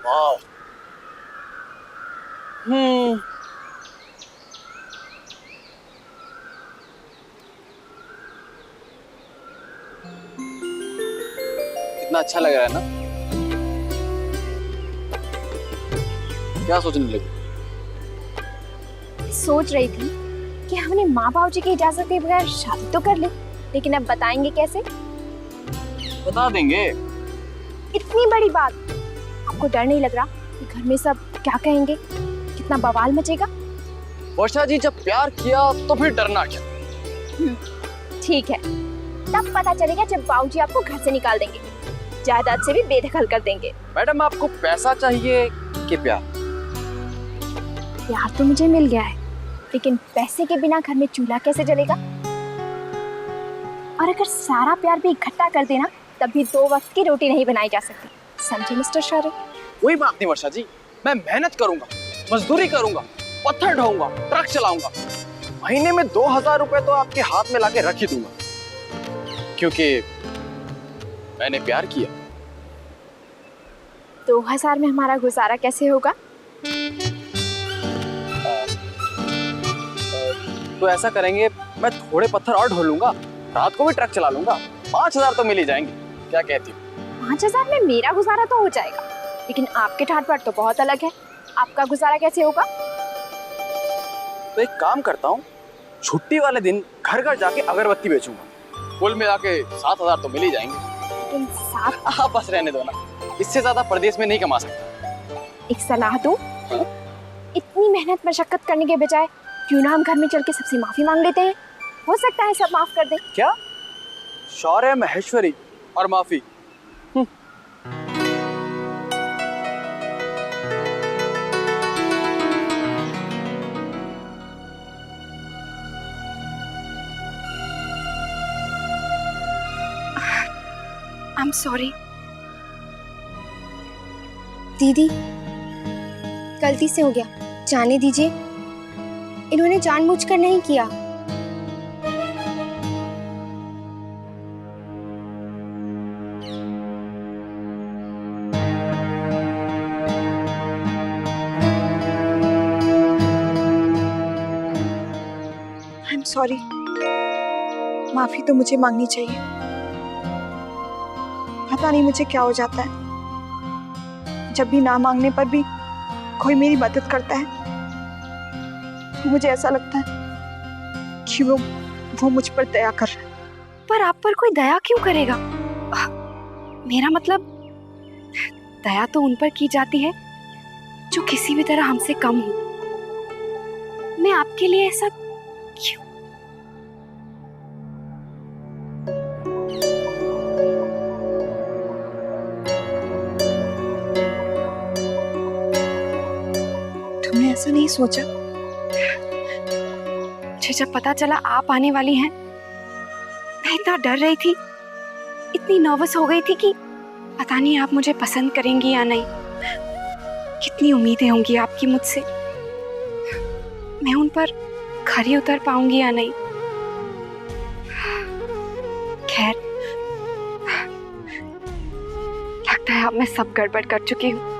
वाह। कितना अच्छा लग रहा है ना? क्या सोचने लगी? सोच रही थी कि हमने माँ बाप जी की इजाजत के बगैर शादी तो कर ली, लेकिन अब बताएंगे कैसे? बता देंगे। इतनी बड़ी बात, आपको डर नहीं लग रहा कि घर में सब क्या कहेंगे, कितना बवाल मचेगा? वर्षा जी, जब प्यार किया तो फिर डरना क्या? ठीक है, तब पता चलेगा जब बाबूजी आपको घर से निकाल देंगे, जायदाद से भी बेदखल कर देंगे। मैडम, आपको पैसा चाहिए कि प्यार? प्यार तो मुझे मिल गया है, लेकिन पैसे के बिना घर में चूल्हा कैसे जलेगा? और अगर सारा प्यार भी इकट्ठा कर देना, तब भी 2 वक्त की रोटी नहीं बनाई जा सकती। समझे मिस्टर शौर्य? कोई बात नहीं वर्षा जी, मैं मेहनत करूंगा, मजदूरी करूंगा, पत्थर ढोऊंगा, ट्रक चलाऊंगा। महीने में 2000 रुपए तो आपके हाथ में लाके रख ही दूंगा, क्योंकि मैंने प्यार किया। 2000 में हमारा गुजारा कैसे होगा? तो ऐसा करेंगे, मैं थोड़े पत्थर और ढो लूंगा, रात को भी ट्रक चला लूंगा, 5000 तो मिल ही जाएंगे। क्या कहती हो? 5000 में मेरा गुजारा तो हो जाएगा, लेकिन आपके ठाट बाट तो बहुत अलग है। आपका गुजारा कैसे होगा? तो एक काम करता हूँ, छुट्टी वाले दिन घर घर जाके अगरबत्ती बेचूंगा, कुल मिला के 7000 तो मिल ही जाएंगे। लेकिन साथ आप बस रहने दो ना, इससे ज्यादा प्रदेश में नहीं कमा सकता। एक सलाह दूं? इतनी मेहनत मशक्कत करने के बजाय क्यों ना हम घर में चल के सबसे माफी मांग लेते हैं, हो सकता है सब माफ कर दें। क्या? शौर्य, महेश्वरी और माफी? आई एम सॉरी दीदी, गलती से हो गया, जाने दीजिए। इन्होंने जानबूझकर नहीं किया। आई एम सॉरी, माफी तो मुझे मांगनी चाहिए। पता नहीं मुझे क्या हो जाता है, जब भी ना मांगने पर भी कोई मेरी मदद करता है तो मुझे ऐसा लगता है कि वो मुझ पर दया कर रहा है। पर आप पर कोई दया क्यों करेगा? मेरा मतलब, दया तो उन पर की जाती है जो किसी भी तरह हमसे कम हो। मैं आपके लिए ऐसा क्यों? तुमने ऐसा नहीं सोचा? मुझे जब पता चला आप आने वाली हैं, मैं इतना डर रही थी, इतनी नर्वस हो गई थी कि पता नहीं आप मुझे पसंद करेंगी या नहीं। कितनी उम्मीदें होंगी आपकी मुझसे, मैं उन पर खरी उतर पाऊंगी या नहीं। खैर, लगता है अब मैं सब गड़बड़ कर चुकी हूँ।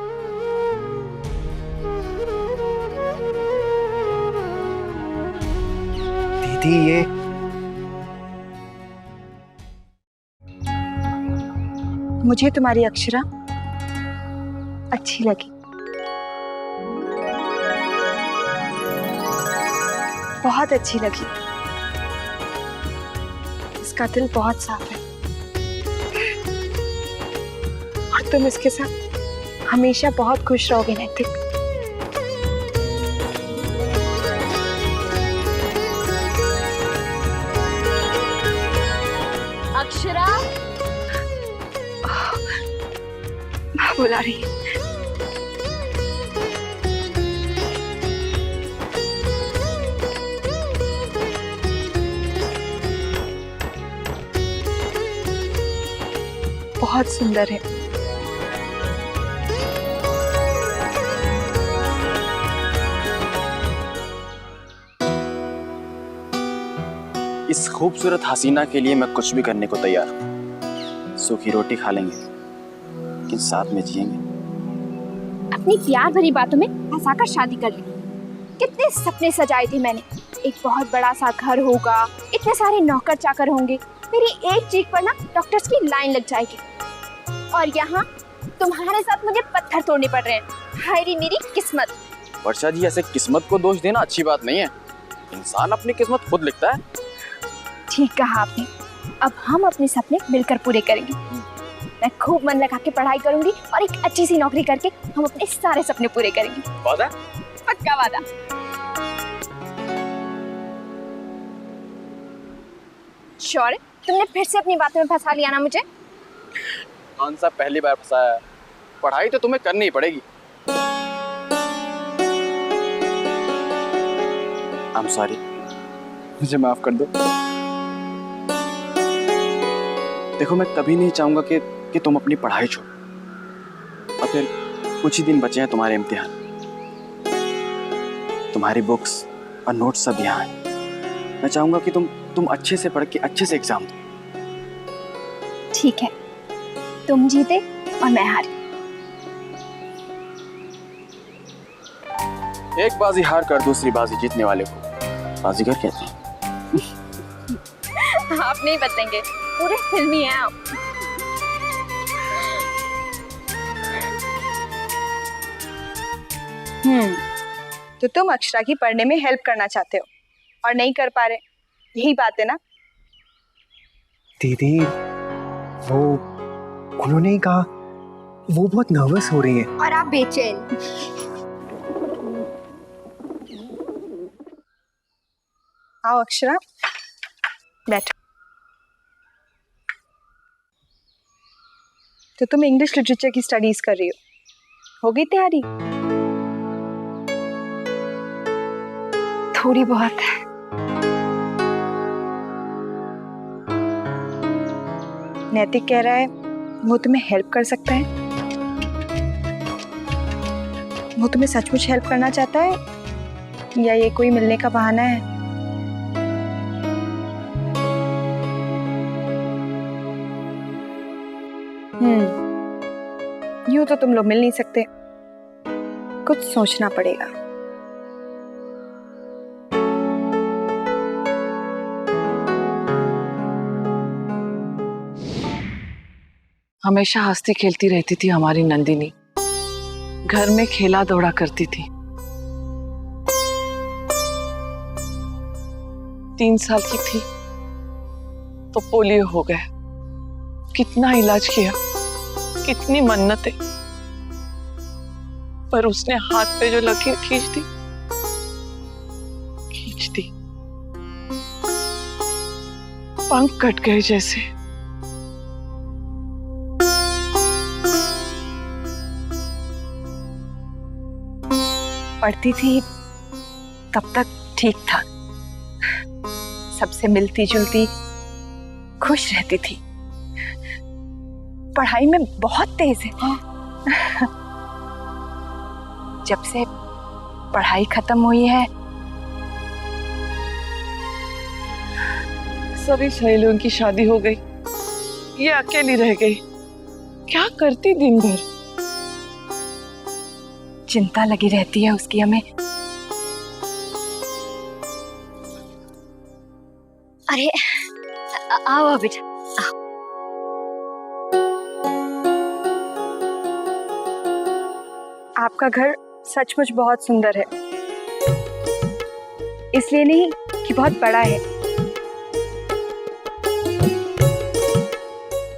दीदी, ये मुझे तुम्हारी अक्षरा अच्छी लगी, बहुत अच्छी लगी। इसका दिल बहुत साफ है और तुम इसके साथ हमेशा बहुत खुश रहोगे नैतिक। अक्षरा, माँ बुला रही है। बहुत सुंदर है। इस खूबसूरत हसीना के लिए मैं कुछ भी करने को तैयार हूँ। सूखी रोटी खा लेंगे, लेकिन साथ में जिएंगे। अपनी प्यार भरी बातों में फंसाकर शादी कर ली। कितने सपने सजाए थे मैंने, एक बहुत बड़ा सा घर होगा, इतने सारे नौकर चाकर होंगे, मेरी एक चीख पर ना डॉक्टर्स की लाइन लग जाएगी। और यहाँ तुम्हारे साथ मुझे पत्थर तोड़ने पड़ रहे हैं। हाय रे मेरी किस्मत। वर्षा जी, ऐसे किस्मत को दोष देना अच्छी बात नहीं है। इंसान अपनी किस्मत खुद लिखता है। ठीक कहा आपने। अब हम अपने सपने मिलकर पूरे करेंगे। मैं खूब मन लगा के पढ़ाई करूंगी और एक अच्छी सी नौकरी करके हम अपने सारे सपने पूरे करेंगे। वादा? पक्का वादा। श्योर? तुमने फिर से अपनी बातों में फंसा लिया ना मुझे। कौन सा पहली बार फंसाया है? पढ़ाई तो तुम्हें करनी ही पड़ेगी। आई एम सॉरी, मुझे माफ कर दो। देखो, मैं कभी नहीं चाहूंगा कि तुम अपनी पढ़ाई छोड़ो। और फिर कुछ ही दिन बचे हैं तुम्हारे इम्तिहान। तुम्हारी बुक्स और नोट्स सब यहाँ हैं। मैं चाहूंगा कि तुम अच्छे से पढ़ के अच्छे से एग्जाम दो। ठीक है, तुम जीते और मैं हारी। एक बाजी हार कर दूसरी बाजी जीतने वाले को बाजीगर कहते हैं। आप नहीं बचेंगे, पूरे फिल्मी हैं आप। तो तुम अक्षरा की पढ़ने में हेल्प करना चाहते हो और नहीं कर पा रहे, यही बात है ना? दीदी, वो उन्होंने ही कहा वो बहुत नर्वस हो रही है। और आप बेचैन। आओ अक्षरा, बैठो। तो तुम इंग्लिश लिटरेचर की स्टडीज कर रही हो गई तैयारी? थोड़ी बहुत। नैतिक कह रहा है वो तुम्हें हेल्प कर सकता है। वो तुम्हें सचमुच हेल्प करना चाहता है या ये कोई मिलने का बहाना है? यूं तो तुम लोग मिल नहीं सकते, कुछ सोचना पड़ेगा। हमेशा हंसती खेलती रहती थी हमारी नंदिनी। घर में खेला दौड़ा करती थी। 3 साल की थी तो पोलियो हो गया। कितना इलाज किया, कितनी मन्नतें, पर उसने हाथ पे जो लकीर खींच दी, पंख कट गए जैसे। पढ़ती थी तब तक ठीक था, सबसे मिलती जुलती, खुश रहती थी। पढ़ाई में बहुत तेज है। जब से पढ़ाई खत्म हुई है सभी सहेलियों की शादी हो गई, ये अकेली रह गई। क्या करती दिन भर? चिंता लगी रहती है उसकी हमें। अरे आओ बेटा, आओ। आपका घर सचमुच बहुत सुंदर है, इसलिए नहीं कि बहुत बड़ा है,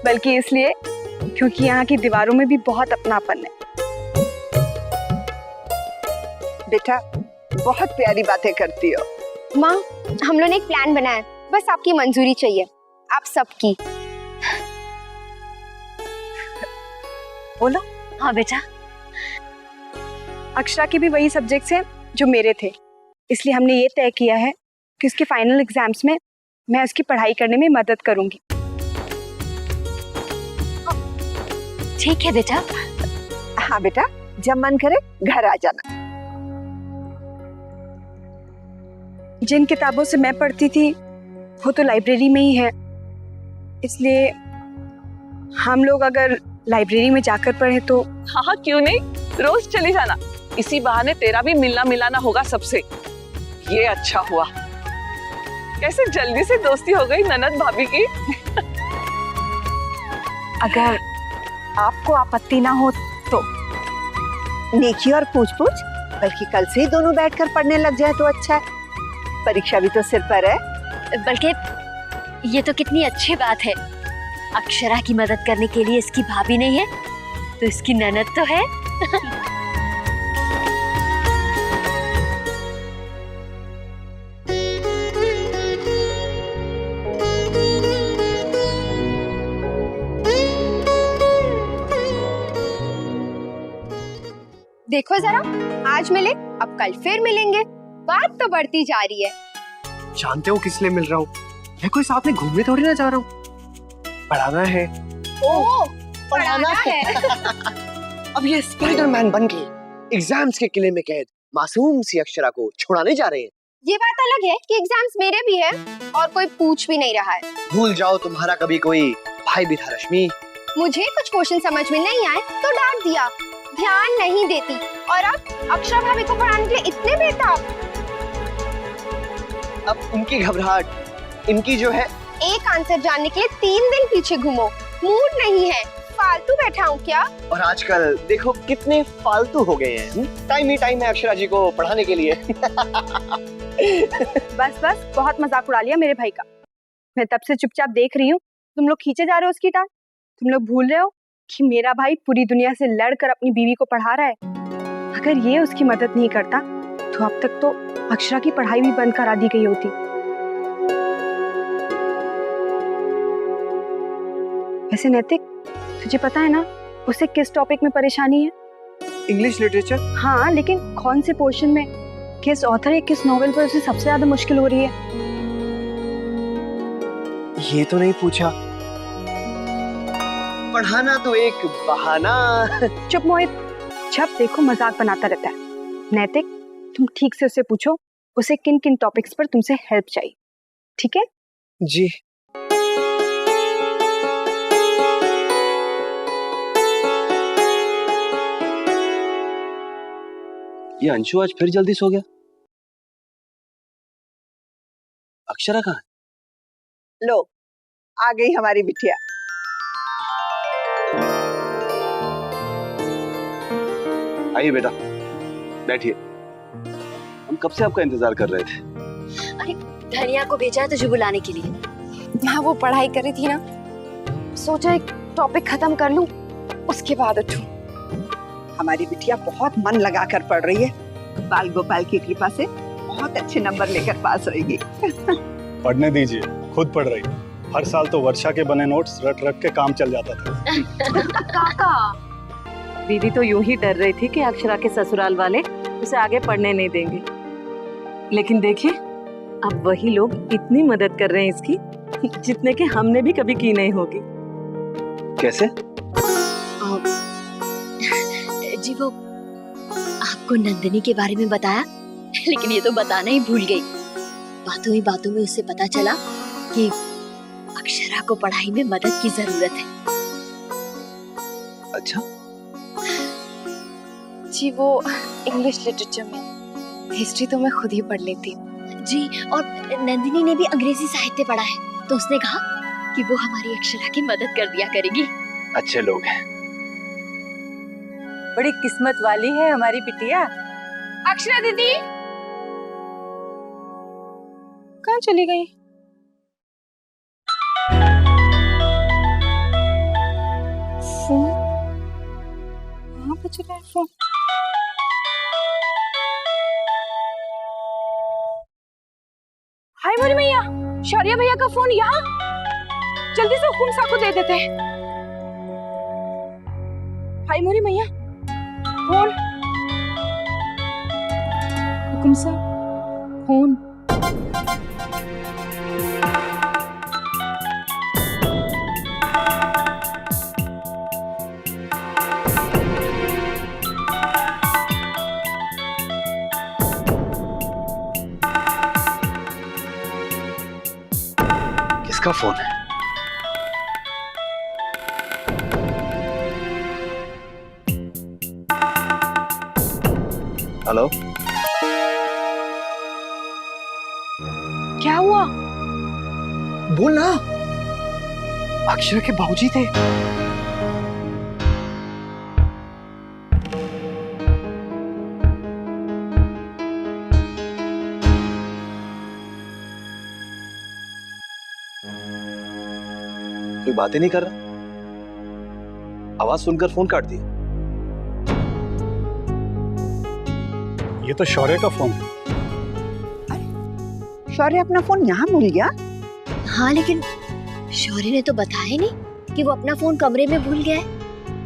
बल्कि इसलिए क्योंकि यहाँ की दीवारों में भी बहुत अपनापन है। बेटा, बहुत प्यारी बातें करती हो। माँ, हम लोगों ने एक प्लान बनाया है, बस आपकी मंजूरी चाहिए, आप सबकी। बोलो। हाँ बेटा। अक्षरा के भी वही सब्जेक्ट्स हैं जो मेरे थे, इसलिए हमने ये तय किया है कि उसके फाइनल एग्जाम्स में मैं उसकी पढ़ाई करने में मदद करूंगी। ठीक है बेटा। हाँ बेटा, जब मन करे घर आ जाना। जिन किताबों से मैं पढ़ती थी वो तो लाइब्रेरी में ही है, इसलिए हम लोग अगर लाइब्रेरी में जाकर पढ़े तो। हाँ हाँ, क्यों नहीं, रोज चली जाना। इसी बहाने तेरा भी मिलना मिलाना होगा सबसे। ये अच्छा हुआ, कैसे जल्दी से दोस्ती हो गई ननद भाभी की। अगर आपको आपत्ति ना हो तो। नेकी और पूछ पूछ, बल्कि कल से ही दोनों बैठकर पढ़ने लग जाए तो अच्छा है। परीक्षा भी तो सिर पर है। बल्कि ये तो कितनी अच्छी बात है। अक्षरा की मदद करने के लिए इसकी भाभी नहीं है तो इसकी ननद तो है। देखो जरा, आज मिले अब कल फिर मिलेंगे, बात तो बढ़ती जा रही है। जानते हो किस लिए मिल रहा हूँ? मैं कोई साथ में घूमने थोड़ी ना जा रहा हूँ, पढ़ाना है। ओह, पढ़ाना है। अब ये स्पाइडरमैन बन के एग्जाम्स के किले में कैद मासूम सी अक्षरा को छुड़ाने जा रहे हैं। ये बात अलग है कि एग्जाम्स मेरे भी है और कोई पूछ भी नहीं रहा है। भूल जाओ तुम्हारा कभी कोई भाई भी था रश्मि। मुझे कुछ क्वेश्चन समझ में नहीं आए तो डांट दिया, ध्यान नहीं देती, और अब अक्षरा भाभी को पढ़ाने के लिए इतने बेताब। अब उनकी घबराहट इनकी जो है। एक आंसर जानने के लिए 3 दिन पीछे घूमो, मूड नहीं है, फालतू बैठा हूँ क्या? और आजकल देखो कितने फालतू हो गए हैं। टाइम ही टाइम है अक्षरा जी को पढ़ाने के लिए। बस बस, बहुत मजाक उड़ा लिया मेरे भाई का। मैं तब से चुपचाप देख रही हूँ, तुम लोग खींचे जा रहे हो उसकी टांग। तुम लोग भूल रहे हो कि मेरा भाई पूरी दुनिया से लड़कर अपनी बीवी को पढ़ा रहा है। अगर ये उसकी मदद नहीं करता तो अब तक तो अक्षरा की पढ़ाई भी बंद करा दी गई होती। वैसे नैतिक, तुझे पता है ना उसे किस टॉपिक में परेशानी है? English literature. हाँ, लेकिन कौन से पोर्शन में, किस ऑथर या किस नॉवेल पर उसे सबसे ज्यादा मुश्किल हो रही है? ये तो नहीं पूछा। पढ़ाना तो एक बहाना। चुप मोहित, जब देखो मजाक बनाता रहता है। नैतिक, तुम ठीक से उससे पूछो उसे किन किन टॉपिक्स पर तुमसे हेल्प चाहिए, ठीक है? जी। ये अंशु आज फिर जल्दी सो गया। अक्षरा कहाँ है? लो, आ गई हमारी बिटिया। आइए बेटा, बैठिए। हम कब से आपका इंतजार कर रहे थे। अरे धनिया को भेजा है तुझे बुलाने के लिए। मैं वो पढ़ाई कर रही थी ना, सोचा एक टॉपिक खत्म कर लूं, उसके बाद उठूं। हमारी बिटिया बहुत मन लगाकर पढ़ रही है। बाल गोपाल की कृपा से बहुत अच्छे नंबर लेकर पास होगी। पढ़ने दीजिए, खुद पढ़ रही। हर साल तो वर्षा के बने नोट्स रट रट के काम चल जाता था। काका, दीदी तो यूं ही डर रही थी कि अक्षरा के ससुराल वाले उसे आगे पढ़ने नहीं देंगे, लेकिन देखिए अब वही लोग इतनी मदद कर रहे हैं इसकी, जितने के हमने भी कभी की नहीं होगी। कैसे? जी वो आपको नंदिनी के बारे में बताया, लेकिन ये तो बताना ही भूल गई। बातों में उससे पता चला कि अक्षरा को पढ़ाई में मदद की जरूरत है। अच्छा जी वो इंग्लिश लिटरेचर में, हिस्ट्री तो मैं खुद ही पढ़ लेती हूँ। जी, और नंदिनी ने भी अंग्रेजी साहित्य पढ़ा है, तो उसने कहा कि वो हमारी अक्षरा की मदद कर दिया करेगी। अच्छे लोग हैं। बड़ी किस्मत वाली है हमारी बिटिया। अक्षरा दीदी कहाँ चली गई? फोन कहाँ पे चला है फोन? हाय मोरी मैया, शौर्य भैया का फोन यहाँ। जल्दी से हुकुम सा को दे देते हैं। हाय मोरी मैया, फोन। हुकुम सा, फोन। किसका फोन है? हेलो, क्या हुआ? बोल ना। अक्षरा के बाबूजी थे। कोई बातें नहीं कर रहा, आवाज सुनकर फोन काट दिया। ये तो शौर्य का फोन है। शौर्य अपना फोन यहाँ भूल गया? हाँ लेकिन शौर्य ने तो बताया नहीं कि वो अपना फोन कमरे में भूल गया है।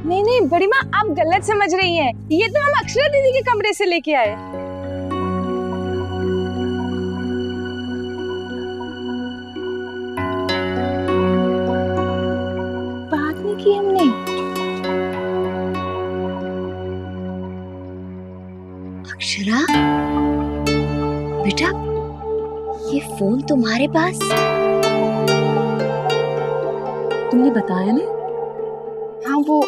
नहीं नहीं बड़ी माँ, आप गलत समझ रही हैं। ये तो हम अक्षरा दीदी के कमरे से लेके आए। बात नहीं की हमने। अक्षरा बेटा, ये फोन तुम्हारे पास? तुमने बताया नहीं? हाँ वो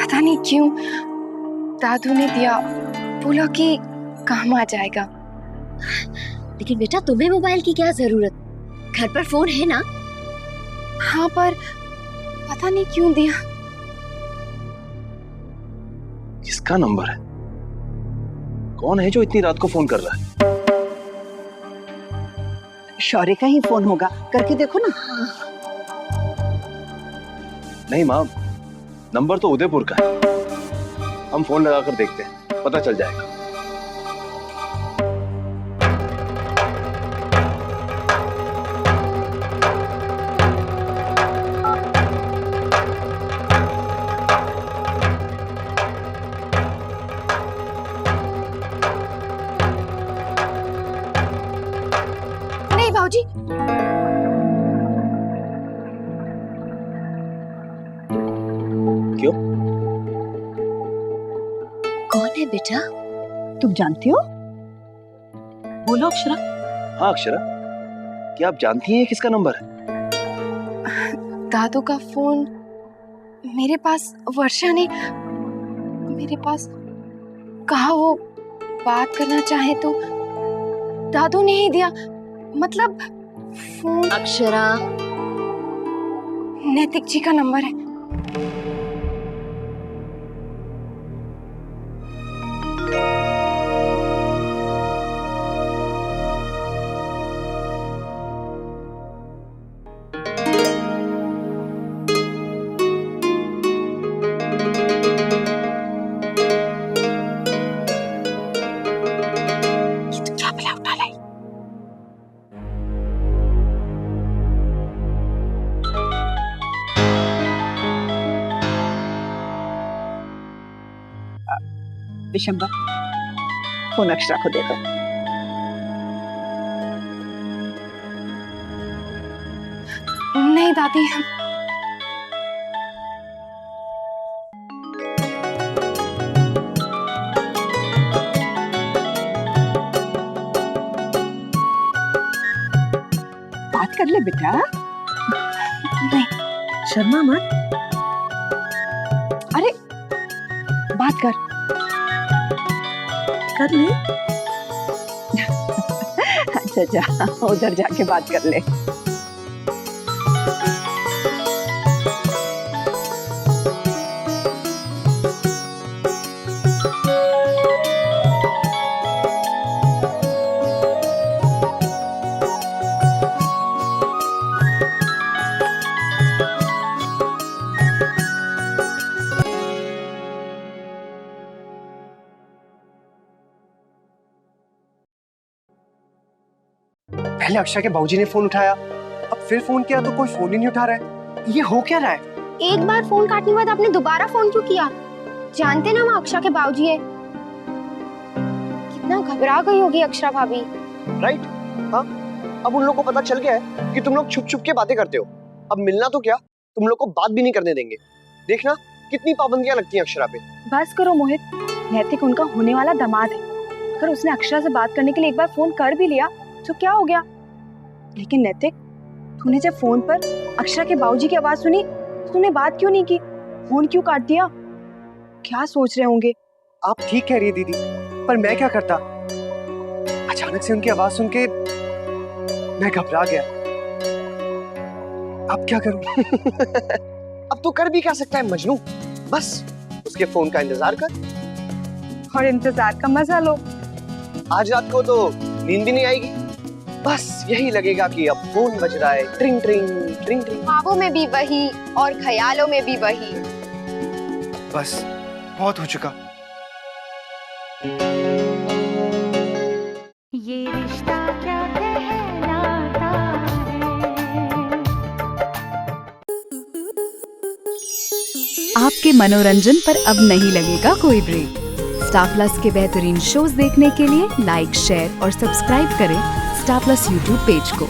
पता नहीं क्यों दादू ने दिया, बोला कि काम आ जाएगा। लेकिन बेटा तुम्हें मोबाइल की क्या जरूरत, घर पर फोन है ना। हाँ पर पता नहीं क्यों दिया। किसका नंबर है? कौन है जो इतनी रात को फोन कर रहा है? शौर्य का ही फोन होगा, करके देखो ना। नहीं माँ, नंबर तो उदयपुर का है। हम फोन लगाकर देखते हैं, पता चल जाएगा। नहीं भाऊजी, क्यों? कौन है बेटा? तुम जानती हो? बोलो अक्षरा। हाँ अक्षरा, क्या आप जानती हैं किसका नंबर है? दादू का फोन मेरे पास वर्षा ने मेरे पास कहा वो बात करना चाहे तो दादू ने ही दिया। मतलब फोन अक्षरा, नैतिक जी का नंबर है। विशंबर, फोन अक्षरा को दे दो। नहीं दादी, बात कर ले बेटा। नहीं। शर्मा मत। अरे बात कर ले। अच्छा जा, उधर जाके बात कर ले। पहले अक्षरा के बाबूजी ने फोन उठाया, अब फिर फोन किया तो कोई फोन ही नहीं उठा रहा है। ये हो क्या रहा है? एक बार फोन काटने के बाद आपने दोबारा फोन क्यों किया? जानते ना वो अक्षरा के बाबूजी है। कितना घबरा गई होगी अक्षरा भाभी। राइट, हाँ। अब उन लोगों को पता चल गया है कि तुम लोग छुप छुप के बातें करते हो। अब मिलना तो क्या, तुम लोग को बात भी नहीं करने देंगे। देखना कितनी पाबंदियां लगती हैं अक्षरा पे। बस करो मोहित, नैतिक उनका होने वाला दामाद है। अगर उसने अक्षरा से बात करने के लिए एक बार फोन कर भी लिया तो क्या हो गया? लेकिन नैतिक, तूने जब फोन पर अक्षरा के बाबूजी की आवाज सुनी तो तूने बात क्यों नहीं की? फोन क्यों काट दिया? क्या सोच रहे होंगे? आप ठीक कह रही है दीदी, पर मैं क्या करता? अचानक से उनकी आवाज सुन के मैं घबरा गया। अब क्या करूं? अब तो कर भी क्या सकता है मजनू, बस उसके फोन का इंतजार कर और इंतजार का मजा लो। आज रात को तो नींद भी नहीं आएगी, बस यही लगेगा कि अब फोन बज रहा है, ट्रिंग ट्रिंग ट्रिंग ट्रिंग। ख्वाबों में भी वही और ख्यालों में भी वही। बस बहुत हो चुका। ये रिश्ता क्या कहलाता है। आपके मनोरंजन पर अब नहीं लगेगा कोई ब्रेक। स्टार प्लस के बेहतरीन शोज देखने के लिए लाइक, शेयर और सब्सक्राइब करें स्टार प्लस यूट्यूब पेज को।